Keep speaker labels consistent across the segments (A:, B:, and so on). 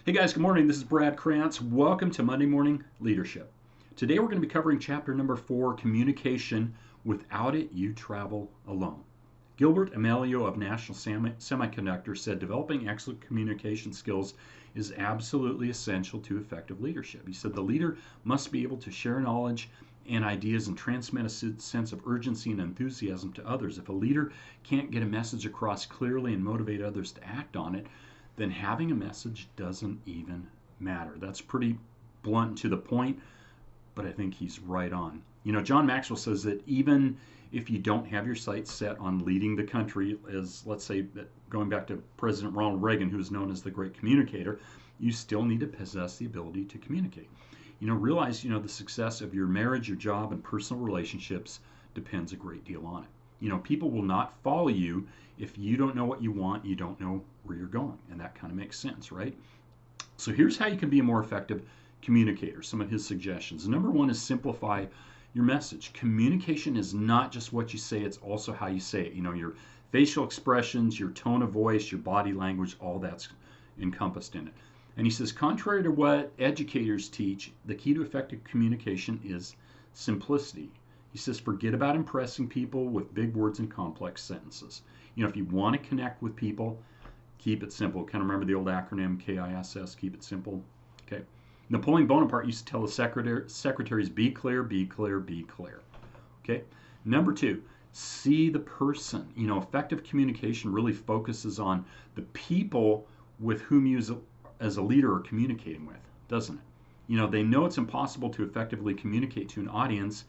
A: Hey guys, good morning. This is Brad Krantz. Welcome to Monday Morning Leadership. Today we're going to be covering chapter number 4, Communication. Without it, you travel alone. Gilbert Amelio of National Semiconductor said developing excellent communication skills is absolutely essential to effective leadership. He said the leader must be able to share knowledge and ideas and transmit a sense of urgency and enthusiasm to others. If a leader can't get a message across clearly and motivate others to act on it, then having a message doesn't even matter. That's pretty blunt and to the point, but I think he's right on. You know, John Maxwell says that even if you don't have your sights set on leading the country, as let's say, going back to President Ronald Reagan, who is known as the great communicator, you still need to possess the ability to communicate. Realize, the success of your marriage, your job, and personal relationships depends a great deal on it. People will not follow you if you don't know what you want, you don't know where you're going. And that kind of makes sense, right? So here's how you can be a more effective communicator, some of his suggestions. Number one is simplify your message. Communication is not just what you say, it's also how you say it. Your facial expressions, your tone of voice, your body language, all that's encompassed in it. And he says, contrary to what educators teach, the key to effective communication is simplicity. He says, forget about impressing people with big words and complex sentences. If you want to connect with people, keep it simple. Kind of remember the old acronym KISS, keep it simple. Okay. Napoleon Bonaparte used to tell the secretaries, be clear, be clear, be clear. Okay. Number two, see the person. Effective communication really focuses on the people with whom you as a leader are communicating with, doesn't it? They know it's impossible to effectively communicate to an audience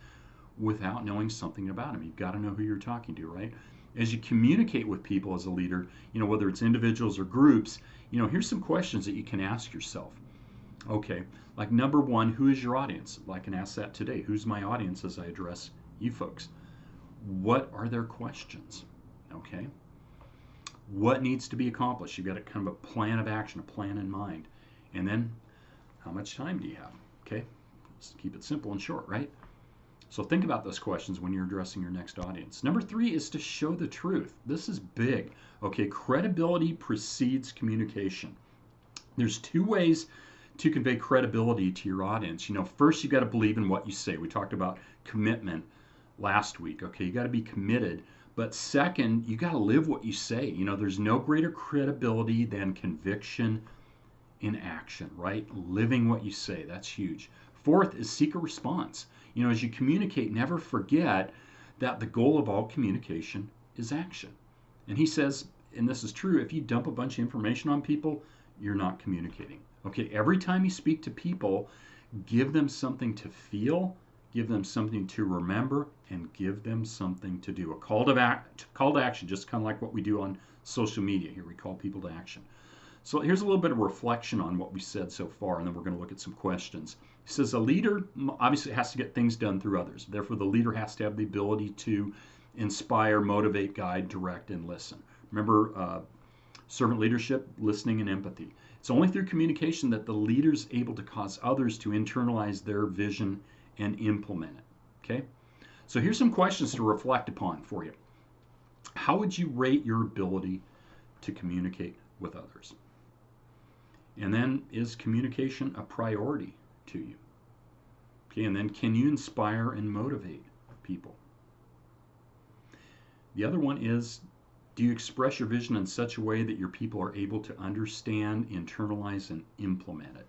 A: without knowing something about them. You've got to know who you're talking to, right? As you communicate with people as a leader, whether it's individuals or groups, here's some questions that you can ask yourself. Okay, like number one, who is your audience? I can ask that today. Who's my audience as I address you folks? What are their questions? Okay. What needs to be accomplished? You've got a kind of a plan of action, a plan in mind. And then, how much time do you have? Okay, let's keep it simple and short, right? So think about those questions when you're addressing your next audience. Number three is to show the truth. This is big. Okay, credibility precedes communication. There's two ways to convey credibility to your audience. First, you got to believe in what you say. We talked about commitment last week. Okay, you got to be committed. But second, you got to live what you say. There's no greater credibility than conviction in action, right? Living what you say. That's huge. Fourth is seek a response. As you communicate, never forget that the goal of all communication is action. And he says, and this is true, if you dump a bunch of information on people, you're not communicating. Okay, every time you speak to people, give them something to feel, give them something to remember, and give them something to do. A call to action, just kind of like what we do on social media here. We call people to action. So here's a little bit of reflection on what we said so far, and then we're going to look at some questions. He says a leader obviously has to get things done through others. Therefore, the leader has to have the ability to inspire, motivate, guide, direct, and listen. Remember, servant leadership, listening, and empathy. It's only through communication that the leader is able to cause others to internalize their vision and implement it. Okay? So here's some questions to reflect upon for you. How would you rate your ability to communicate with others? And then, is communication a priority to you? Okay, and then can you inspire and motivate people? The other one is, do you express your vision in such a way that your people are able to understand, internalize, and implement it?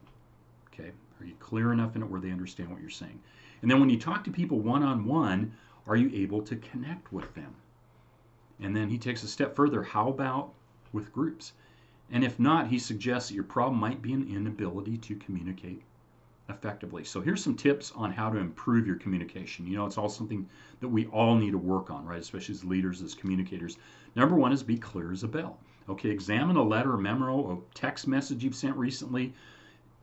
A: Okay, are you clear enough in it where they understand what you're saying? And then when you talk to people one-on-one, are you able to connect with them? And then he takes a step further. How about with groups? And if not, he suggests that your problem might be an inability to communicate effectively. So here's some tips on how to improve your communication. It's all something that we all need to work on, right? Especially as leaders, as communicators. Number one is be clear as a bell. Okay, examine a letter, a memo, a text message you've sent recently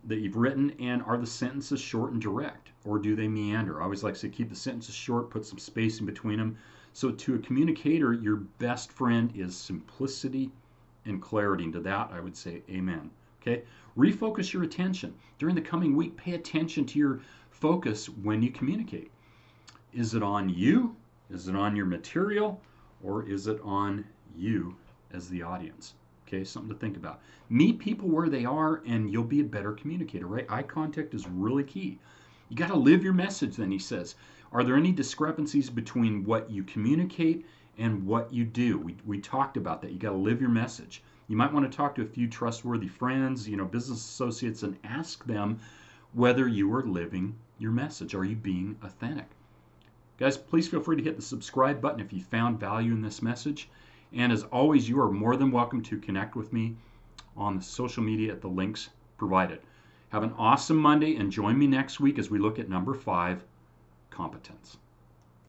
A: that you've written, and are the sentences short and direct, or do they meander? I always like to say keep the sentences short, put some space in between them. So to a communicator, your best friend is simplicity and clarity. And to that, I would say amen. Okay? Refocus your attention. During the coming week, pay attention to your focus when you communicate. Is it on you? Is it on your material? Or is it on you as the audience? Okay, something to think about. Meet people where they are and you'll be a better communicator, right? Eye contact is really key. You got to live your message, then he says. Are there any discrepancies between what you communicate and what you do? We talked about that. You got to live your message. You might want to talk to a few trustworthy friends, business associates, and ask them whether you are living your message. Are you being authentic? Guys, please feel free to hit the subscribe button if you found value in this message. And as always, you are more than welcome to connect with me on the social media at the links provided. Have an awesome Monday and join me next week as we look at number 5, competence.